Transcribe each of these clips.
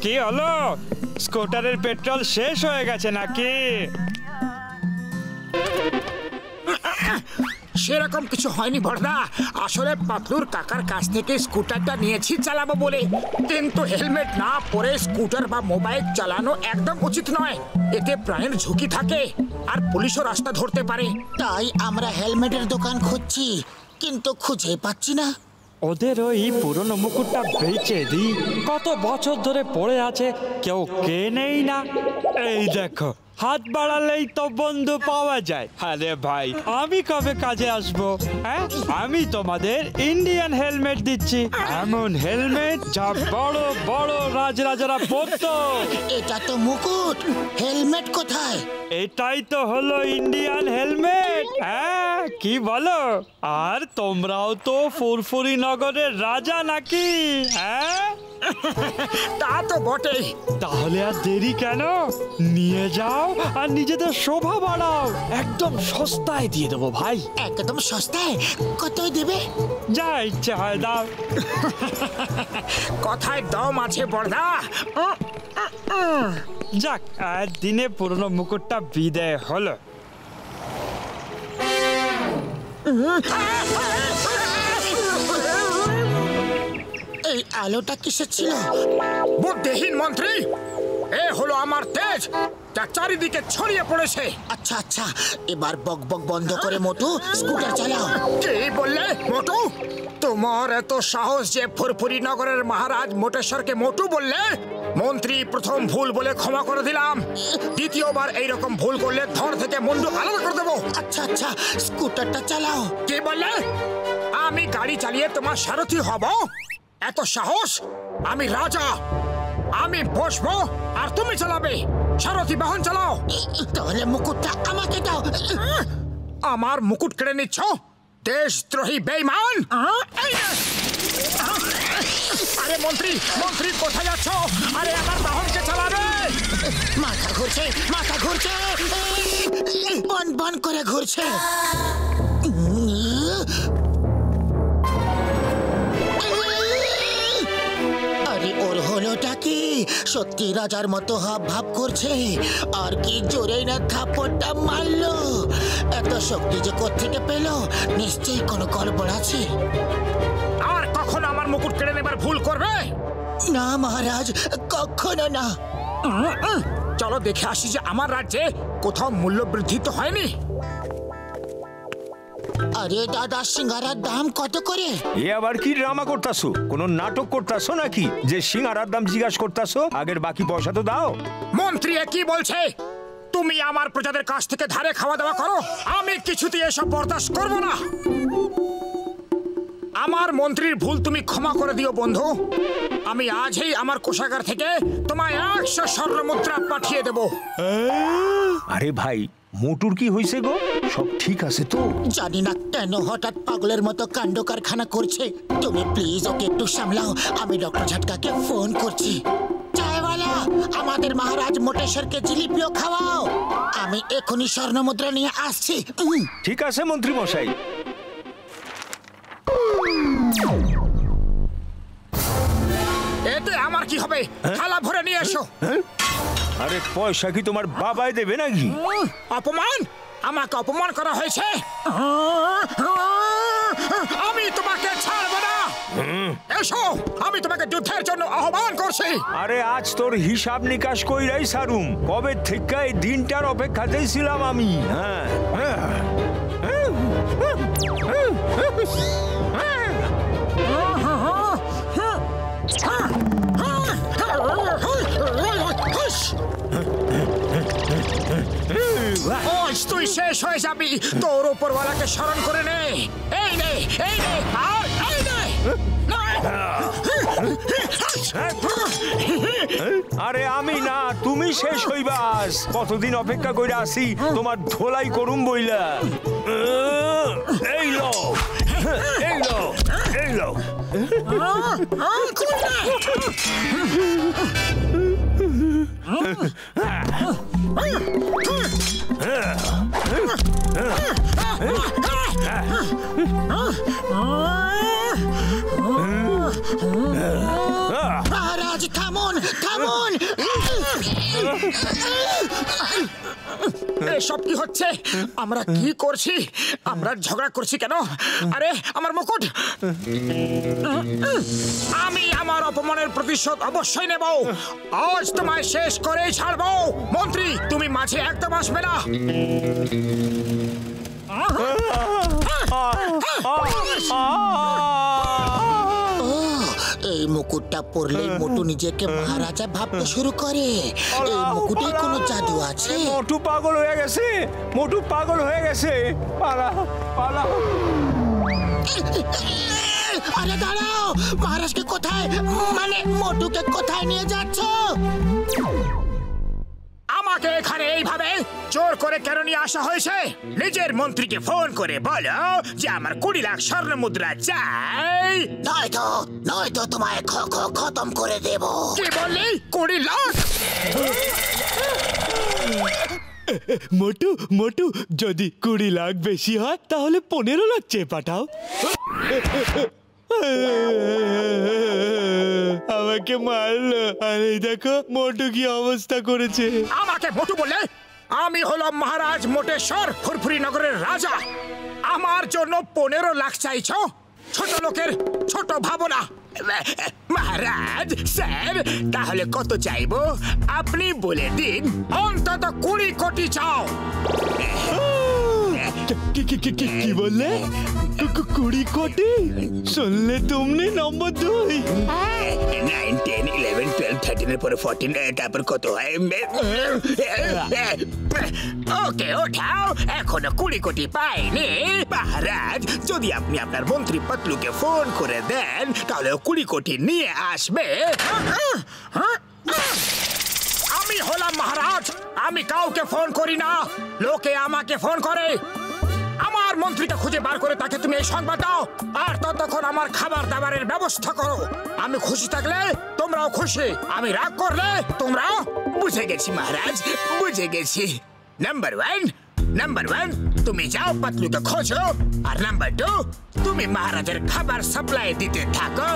কি হলো, স্কুটারের পেট্রোল শেষ হয়ে গেছে নাকি? সেরকম কিছু হয়নি বড়দা, আসলে পাতলুর কাকার কাছ থেকে স্কুটারটা নিয়েছি চালাবো বলে, কিন্তু হেলমেট না পরে স্কুটার বা মোবাইল চালানো একদম উচিত নয়। এতে প্রাণের ঝুঁকি থাকে আর পুলিশও রাস্তা ধরতে পারে। তাই আমরা হেলমেটের দোকান খুঁজছি, কিন্তু খুঁজে পাচ্ছি না। ওদের ওই পুরনো মুকুটটা বেচে দিই, কত বছর ধরে পড়ে আছে, কেউ কেনেই না। এই দেখো, হাত বাড়ালেই তো বন্ধু পাওয়া যায়। আরে ভাই, আমি কবে কাজে আসবো? হ্যাঁ, আমি তোমাদের ইন্ডিয়ান হেলমেট দিচ্ছি, এমন হেলমেট যা বড় বড় রাজরাজারা পরতো। এটা তো মুকুট, হেলমেট কোথায়? এটাই তো হলো ইন্ডিয়ান হেলমেট। হ্যাঁ, কি বলো? আর তোমরাও তো ফুরফুরি নগরের রাজা নাকি? হ্যাঁ, তা তো বটেই। তাহলে আর দেরি কেন? নিয়ে যাও আর নিজেদের শোভা বাড়াও। একদম সস্তায় দিয়ে দেবো ভাই। একদম সস্তায়? কতই দেবে? যা ইচ্ছে হয় দাও। কথায় দম আছে বড়দা। যাক, দিনে পুরনো মুকুটটা বিদায় হলো। এই আলোটা কিসের ছিল? বুদ্ধিহীন মন্ত্রী, এ হলো আমার তেজ, যা চারিদিকে ছড়িয়ে পড়েছে। আচ্ছা আচ্ছা, এবার বক বক বন্ধ করে মোটু স্কুটার চালাও। কি বললে মোটু? তোমার এত সাহস যে ফুরফুরি নগরের মহারাজ মোটেশ্বরকে মোটু বললে? মন্ত্রী, প্রথম ভুল বলে ক্ষমা করে দিলাম, দ্বিতীয়বার এইরকম ভুল করলে ধড় থেকে মুন্ডু আলাদা করে দেবো। আচ্ছা আচ্ছা, স্কুটারটা চালাও। কি বললে? আমি গাড়ি চালিয়ে তোমার সারথি হব? এত সাহস? আমি রাজা, আমি বসবো আর তুমি চালাবে। সারথি বাহন চালাও। তাহলে মুকুটটা আমাকে দাও। আমার মুকুট কেড়ে নিচ্ছ? দেশদ্রোহী বেঈমান! আরে মন্ত্রী, মন্ত্রী কোথায় যাচ্ছ? আরে আমার বাহনকে চালাবে। মাথা ঘুরছে, মাথা ঘুরছে, বন বন করে ঘুরছে। আরে ওর হলোটা কি? সত্যি রাজার মতো হাব ভাব করছে, আর কি জোরেই না থাপ্পড়টা মারলো। এত শক্তি যে কোত্থেকে পেল, নিশ্চয়ই কোনো গড়বড় আছে। আর কখনো আমার মুকুট কেড়ে নেবার ভুল করবে না মহারাজ, কখনো না। চলো দেখে আসি যে আমার রাজ্যে কোথাও মূল্য বৃদ্ধি তো হয়নি। আরে দাদা, সিঙ্গারার দাম কত করে? এ আবার কি ড্রামা করতাছো? কোন নাটক করতাছো নাকি যে সিঙ্গারার দাম জিজ্ঞাসা করতাছো? আগের বাকি পয়সা তো দাও। মন্ত্রী কি বলছে? তুমি আমার প্রজাদের কাছ থেকে ধারে খাওয়া দাওয়া করো, আমি কিছুতেই এসব বরদাস্ত করব না। আমার মন্ত্রীর ভুল তুমি ক্ষমা করে দিও বন্ধু। আমি আজই আমার কোষাগার থেকে তোমায় 100 স্বর্ণ মুদ্রা পাঠিয়ে দেব। আরে ভাই, মোটুর কি হয়েছে গো? সব ঠিক আছে তো? জানি না কেন হঠাৎ পাগলের মতো কাণ্ড কারখানা করছে। তুমি প্লিজ ওকে একটু সামলাও, আমি ডক্টর ঝটকাকে ফোন করছি। চায়ওয়ালা, আমাদের মহারাজ মোটেশ্বরকে জিলিপিও খাওয়াও। আমি এখনই স্বর্ণ মুদ্রা নিয়ে আসছি। ঠিক আছে মন্ত্রী মশাই। এতে আমার কি হবে? থালা ভরে নিয়ে এসো। আরে পয়সা কি তোমার বাবাই দেবে নাকি? অপমান! আমাকে অপমান করা হয়েছে। আমি তোমাকে ছাড়ব না। এসো, আমি তোমাকে যুদ্ধের জন্য আহ্বান করছি। আরে আজ তোর হিসাব নিকাশ কইরাই সারুম। কবে থেকে এই দিনটার অপেক্ষাতেই ছিলাম আমি। তুই শেষ হয়ে যাবি। তোর উপরওয়ালাকে স্মরণ করে নে। এই নে, এই নে, আর এই নে। আরে আমি না, তুমি শেষ হইবাস। কতদিন অপেক্ষা কইরা আসি তোমার ধোলাই করুম বইলা। এই লো, এই লো, এই লো। মহারাজ থামুন থামুন। এসব কি হচ্ছে? আমরা কি করছি? আমরা ঝগড়া করছি কেন? আরে আমার মুকুট! আমি আমার অপমানের প্রতিশোধ অবশ্যই নেব। আজ তোমায় শেষ করে ছাড়বো। মন্ত্রী, তুমি মাঝে একদম আসবে না। এই মুকুটটা পরলেই মোটু নিজেকে মহারাজা ভাবতে শুরু করে। এই মুকুটে কোনো জাদু আছে। মোটু পাগল হয়ে গেছে, মোটু পাগল হয়ে গেছে। পালা পালা। আরে দাঁড়াও, মহারাজকে কোথায়, মানে মোটুকে কোথায় নিয়ে যাচ্ছ? আমাকে এখানে এইভাবে জোর করে কেন নিয়ে আসা হয়েছে? নিজের মন্ত্রীকে ফোন করে বলো যে আমার 20 লাখ স্বর্ণ মুদ্রা চাই। নয়তো তোমায় খতম করে দেব। কি বললি? 20 লাখ? মোটু মোটু, যদি 20 লাখ বেশি হয় তাহলে 15 লাখ চেয়ে পাঠাও। আমাকে মারলো, আর এই দেখো মোটু কি অবস্থা করেছে। আমাকে মোটু বলে? আমি হলাম মহারাজ মোটেশ্বর, ফুরফুরি নগরের রাজা। আমার জন্য 15 লাখ চাইছো? ছোট লোকের ছোট ভাবনা। মহারাজ স্যার, তাহলে কত চাইবো আপনি বলে দিন। অন্তত 20 কোটি চাও। কি বললে? 20 কোটি? শুনলে তুমি নম্বর 2। 9, 10, 11, 12, 13 এর পরে 14, তারপর কত হয়? ওকে ওঠাও, এখনো 20 কোটি পাইনি। মহারাজ, যদি আপনি আপনার মন্ত্রী পাতলুকে ফোন করে দেন তাহলে 20 কোটি নিয়ে আসবে। আমি হলাম মহারাজ, আমি কাউকে ফোন করি না, লোকে আমাকে ফোন করে। আমার মন্ত্রীকে খুঁজে বার করে তাকে তুমি এই সংবাদ দাও, আর ততক্ষণ আমার খাবার দাবারের ব্যবস্থা করো। আমি খুশি থাকলে তোমরাও খুশি, আমি রাগ করলে তোমরাও। বুঝে গেছি মহারাজ, বুঝে গেছি। নাম্বার 1 তুমি যাও পাতলুকে খোঁজো, আর নাম্বার 2 তুমি মহারাজের খাবার সাপ্লাই দিতে থাকো।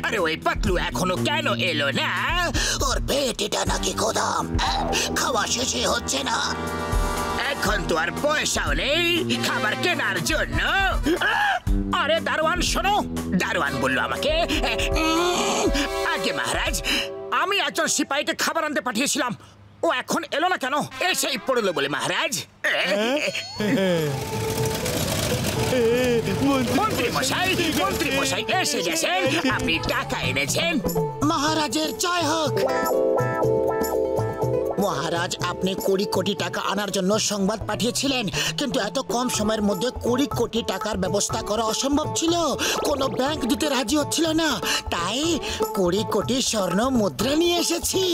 আরে ওই পাতলু এখনো কেন এলো না? ওর পেটটা নাকি গোদাম, খাওয়া শেষে হচ্ছে না। এখন তো আর পয়সাও নেই খাবার কেনার জন্য। আরে দারোয়ান শোনো, দারোয়ান বললো আমাকে আগে মহারাজ আমি একজন সিপাহীকে খাবার আনতে পাঠিয়েছিলাম, ও এখন এলো না কেন? এসেই পড়লো বলে মহারাজ। মন্ত্রী মশাই এসে গেছেন, আপনি টাকা এনেছেন। মহারাজের জয় হোক। মহারাজ, আপনি 20 কোটি টাকা আনার জন্য সংবাদ পাঠিয়েছিলেন, কিন্তু এত কম সময়ের মধ্যে 20 কোটি টাকার ব্যবস্থা করা অসম্ভব ছিল। কোনো ব্যাংক দিতে রাজি হচ্ছিল না, তাই 20 কোটি স্বর্ণ মুদ্রা নিয়ে এসেছি।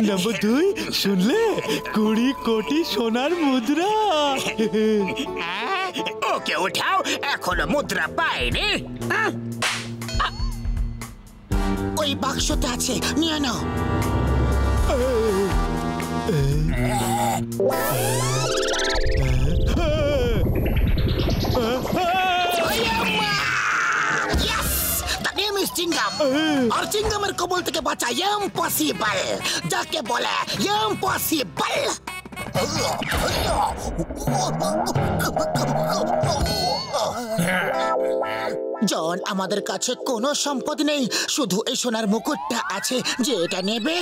নম্বর 2, শুনলে? 20 কোটি সোনার মুদ্রা। ওকে উঠাও, এখনো মুদ্রা পাইনি। ওই বাক্সতে আছে, নিয়ে নাও। আর চিংগামের কবল থেকে বাঁচা ইম্পসিবল, যাকে বলে ইম্পসিবল। জন, আমাদের কাছে কোনো সম্পদ নেই, শুধু এই সোনার মুকুটটা আছে। যে এটা নেবে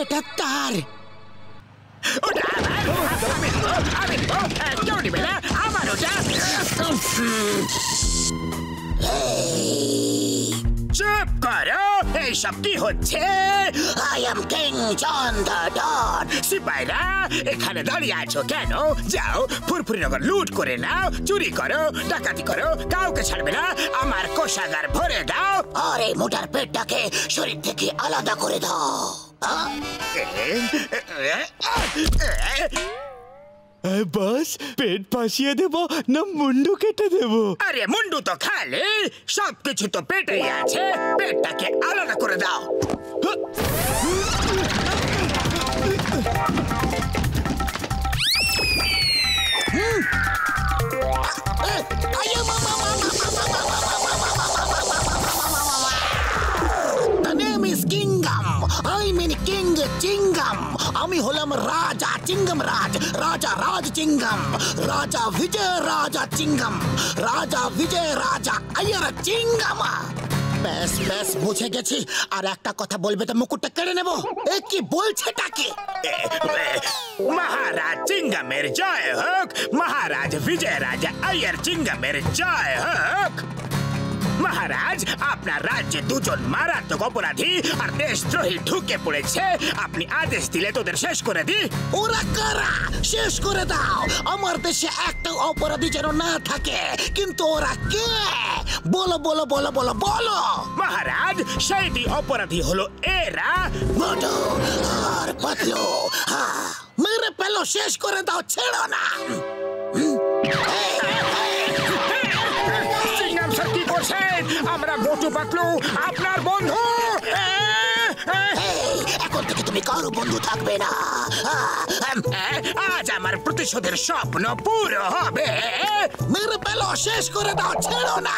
এটা তার। চুপ করো, এইসব কি হচ্ছে? I am King John the Don. সিপাহীরা এখানে দাঁড়িয়ে আছো কেন? যাও ফুরফুরি নগর লুট করে নাও, চুরি করো, ডাকাতি করো, কাউকে ছাড়বে না। আমার কোষাগার ভরে দাও। আর এই মোটার পেটটাকে শরীর থেকে আলাদা করে দাও। বস পেট ফাঁসিয়ে দেব না মুন্ডু কেটে দেব? আরে মুন্ডু তো খালি, সবকিছু তো পেটেই আছে, পেটটাকে আলাদা করে দাও। আমি হলাম রাজা চিঙ্গম রাজ, রাজা রাজ চিঙ্গম, রাজা বিজয় রাজা চিঙ্গম, রাজা বিজয় রাজা আয়ার চিঙ্গম। ব্যাস ব্যাস বুঝে গেছি, আর একটা কথা বলবে তো মুকুটটা কেড়ে নেব। এ কি বলছেটাকে? মহারাজ চিঙ্গমের জয় হোক, মহারাজ বিজয় রাজা আয়ার চিঙ্গমের জয় হোক। মহারাজ, আপনার রাজ্যে দুজন মারাত্মক অপরাধী আর দেশদ্রোহী ঢুকে পড়েছে, আপনি আদেশ দিলে তোদের শেষ করে দি। ওরা কারা? শেষ করে দাও, আমার দেশে একটা অপরাধী যেন না থাকে। কিন্তু ওরা কে? বলো বলো বলো বলো বলো। মহারাজ, সেই অপরাধী হলো এরা, মোটু আর পাতলু। মেরে পেলো, শেষ করে দাও, ছেড়ো না। কি করছেন? আমরা মোটু পাতলু আপনার বন্ধু। এখন থেকে তুমি কারো বন্ধু থাকবে না। আজ আমার প্রতিশোধের স্বপ্ন পুরো হবে। মেরে পেলো, শেষ করে দাও, ছেড়ো না।